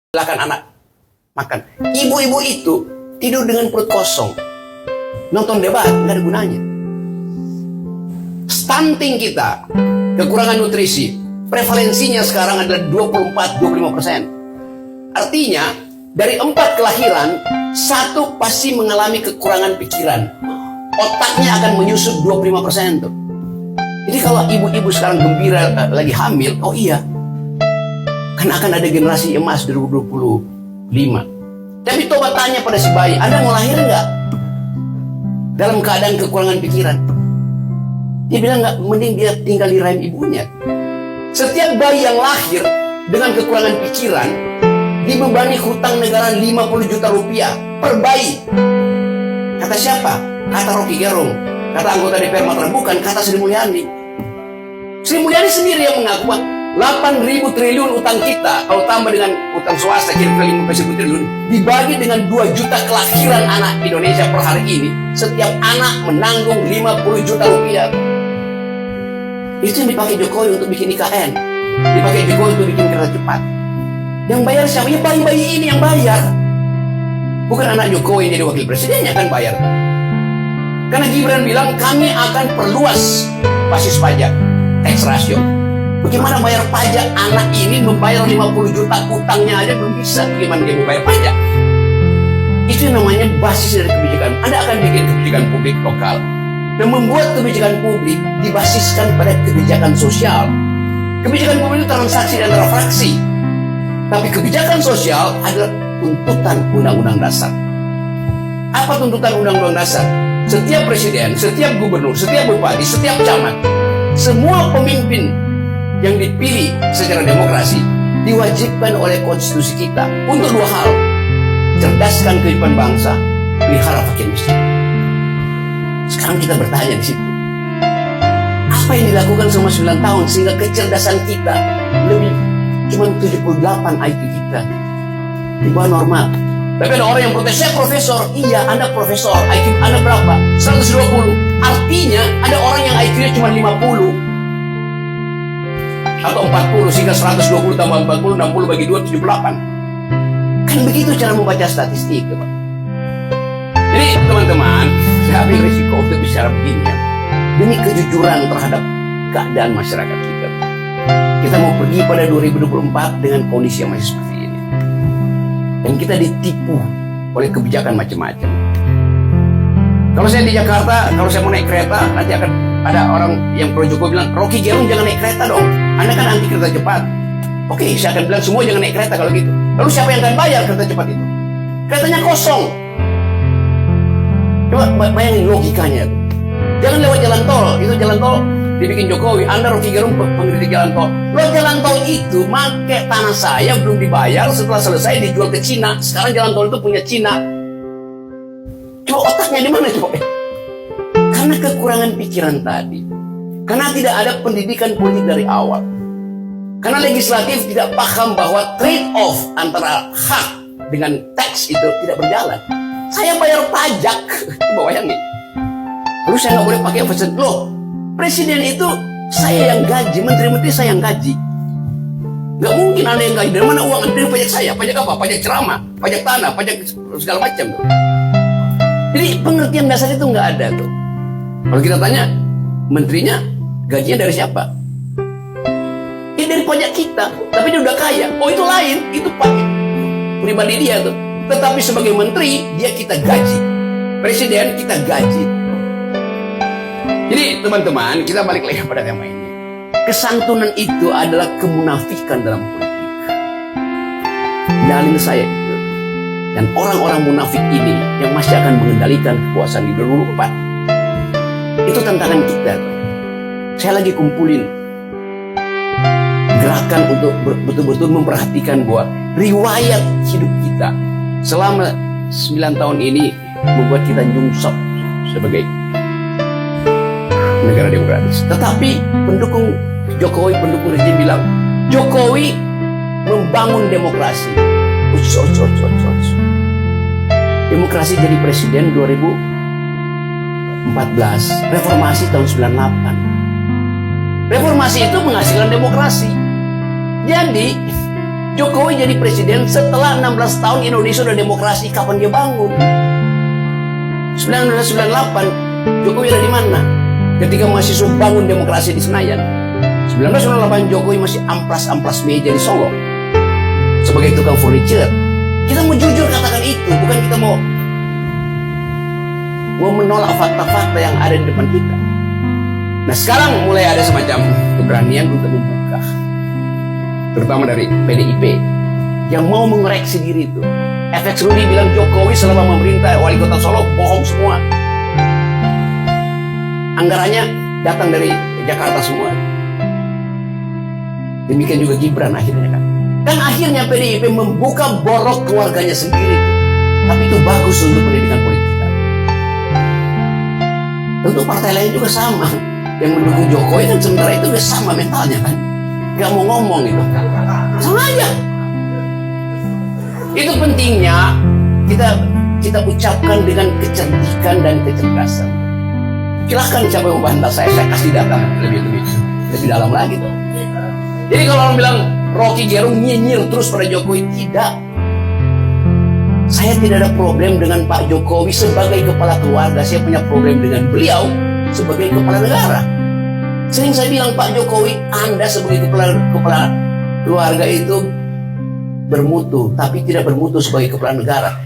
silakan anak makan. Ibu-ibu itu tidur dengan perut kosong, nonton debat nggak ada gunanya. Stunting kita, kekurangan nutrisi, prevalensinya sekarang adalah 24-25%. Artinya dari 4 kelahiran 1 pasti mengalami kekurangan pikiran. Otaknya akan menyusut 25% tuh. Jadi kalau ibu-ibu sekarang gembira lagi hamil, oh iya, kan akan ada generasi emas 2025. Tapi coba tanya pada si bayi, Anda mau lahir nggak dalam keadaan kekurangan pikiran? Dia bilang nggak, mending dia tinggal di rahim ibunya. Setiap bayi yang lahir dengan kekurangan pikiran dibebani hutang negara 50 juta rupiah per bayi. Kata siapa? Kata Rocky Gerung, kata anggota DPR Mataram, bukan kata Sri Mulyani. Sri Mulyani sendiri yang mengaku 8.000 triliun utang kita, kalau tambah dengan utang swasta kira-kira 50 triliun, dibagi dengan 2 juta kelahiran anak Indonesia per hari ini, setiap anak menanggung 50 juta rupiah. Itu yang dipakai Jokowi untuk bikin IKN, dipakai Jokowi untuk bikin kereta cepat. Yang bayar siapa? Ya bayi-bayi ini yang bayar. Bukan anak Jokowi yang jadi wakil presidennya akan bayar. Karena Gibran bilang kami akan perluas basis pajak, tax ratio. Bagaimana bayar pajak? Anak ini membayar 50 juta, utangnya aja belum bisa. Bagaimana dia membayar pajak? Itu yang namanya basis dari kebijakan. Anda akan bikin kebijakan publik lokal dan membuat kebijakan publik dibasiskan pada kebijakan sosial. Kebijakan publik itu transaksi antara fraksi, tapi kebijakan sosial adalah tuntutan undang-undang dasar. Apa tuntutan undang-undang dasar? Setiap presiden, setiap gubernur, setiap bupati, setiap camat, semua pemimpin yang dipilih secara demokrasi diwajibkan oleh konstitusi kita untuk 2 hal: cerdaskan kehidupan bangsa, pelihara fakir miskin. Sekarang kita bertanya di situ, apa yang dilakukan selama 9 tahun sehingga kecerdasan kita lebih cuma 78 IQ kita, di bawah normal. Tapi ada orang yang protes, saya profesor. Iya, Anda profesor, IQ Anda berapa? 120. Artinya ada orang yang IQ-nya cuma 50 atau 40, sehingga 120 tambah 40, 60 bagi 2, 78. Kan begitu cara membaca statistik, Pak. Jadi teman-teman, saya ambil risiko untuk bicara begini ya, demi kejujuran terhadap keadaan masyarakat kita. Kita mau pergi pada 2024 dengan kondisi yang masih seperti ini. Dan kita ditipu oleh kebijakan macam-macam. Kalau saya di Jakarta, kalau saya mau naik kereta, nanti akan ada orang yang pro Jokowi bilang, Rocky Gerung jangan naik kereta dong, Anda kan anti kereta cepat. Oke, saya akan bilang semua jangan naik kereta kalau gitu. Lalu siapa yang akan bayar kereta cepat itu? Keretanya kosong. Coba bayangin logikanya. Jangan lewat jalan tol, itu jalan tol dibikin Jokowi. Anda Rocky Gerung pengkritik jalan tol. Lo jalan tol itu make tanah saya belum dibayar, setelah selesai dijual ke Cina. Sekarang jalan tol itu punya Cina. Coba otaknya di mana coba? Karena kekurangan pikiran tadi. Karena tidak ada pendidikan politik dari awal. Karena legislatif tidak paham bahwa trade off antara hak dengan tax itu tidak berjalan. Saya bayar pajak, coba bayangin. Terus saya nggak boleh pakai fashion. Loh, presiden itu saya yang gaji, menteri-menteri saya yang gaji. Nggak mungkin Anda yang gaji. Dari mana uang? Dari pajak saya. Pajak apa? Pajak ceramah, pajak tanah, pajak segala macam. Jadi pengertian dasar itu nggak ada tuh. Kalau kita tanya, menterinya gajinya dari siapa? Ya dari pajak kita. Tapi dia udah kaya. Oh itu lain, itu pajak pribadi dia tuh. Tetapi sebagai menteri, dia kita gaji. Presiden kita gaji. Jadi teman-teman, kita balik lagi pada tema ini. Kesantunan itu adalah kemunafikan dalam politik. Nyalin saya itu. Dan orang-orang munafik ini yang masih akan mengendalikan kekuasaan di 2024. Itu tantangan kita. Saya lagi kumpulin gerakan untuk betul-betul memperhatikan bahwa riwayat hidup kita selama 9 tahun ini membuat kita nyungsep sebagai negara demokratis. Tetapi pendukung Jokowi, pendukung rezim bilang Jokowi membangun demokrasi. Demokrasi jadi presiden 2014, reformasi tahun 98. Reformasi itu menghasilkan demokrasi. Jadi Jokowi jadi presiden setelah 16 tahun Indonesia udah demokrasi. Kapan dia bangun? 1998 Jokowi ada di mana? Ketika mahasiswa bangun demokrasi di Senayan. 1998 Jokowi masih amplas-amplas meja di Solo sebagai tukang furniture. Kita mau jujur katakan itu, bukan kita mau menolak fakta-fakta yang ada di depan kita. Nah sekarang mulai ada semacam keberanian untuk membuka, terutama dari PDIP yang mau mengoreksi diri itu. FX Rudy bilang Jokowi selama memerintah wali kota Solo bohong semua. Anggarannya datang dari Jakarta semua. Demikian juga Gibran akhirnya kan. Dan akhirnya PDIP membuka borok keluarganya sendiri. Tapi itu bagus untuk pendidikan politik. Tentu partai lain juga sama. Yang mendukung Jokowi kan sementara itu udah sama mentalnya kan. Gak mau ngomong itu. Sama aja. Itu pentingnya kita ucapkan dengan kecerdikan dan kecerdasan. Silahkan siapa yang membantah saya kasih data lebih dalam lagi tuh. Jadi kalau orang bilang Rocky Gerung nyinyir terus pada Jokowi, tidak. Saya tidak ada problem dengan Pak Jokowi sebagai kepala keluarga. Saya punya problem dengan beliau sebagai kepala negara. Sering saya bilang, Pak Jokowi, Anda sebagai kepala keluarga itu bermutu, tapi tidak bermutu sebagai kepala negara.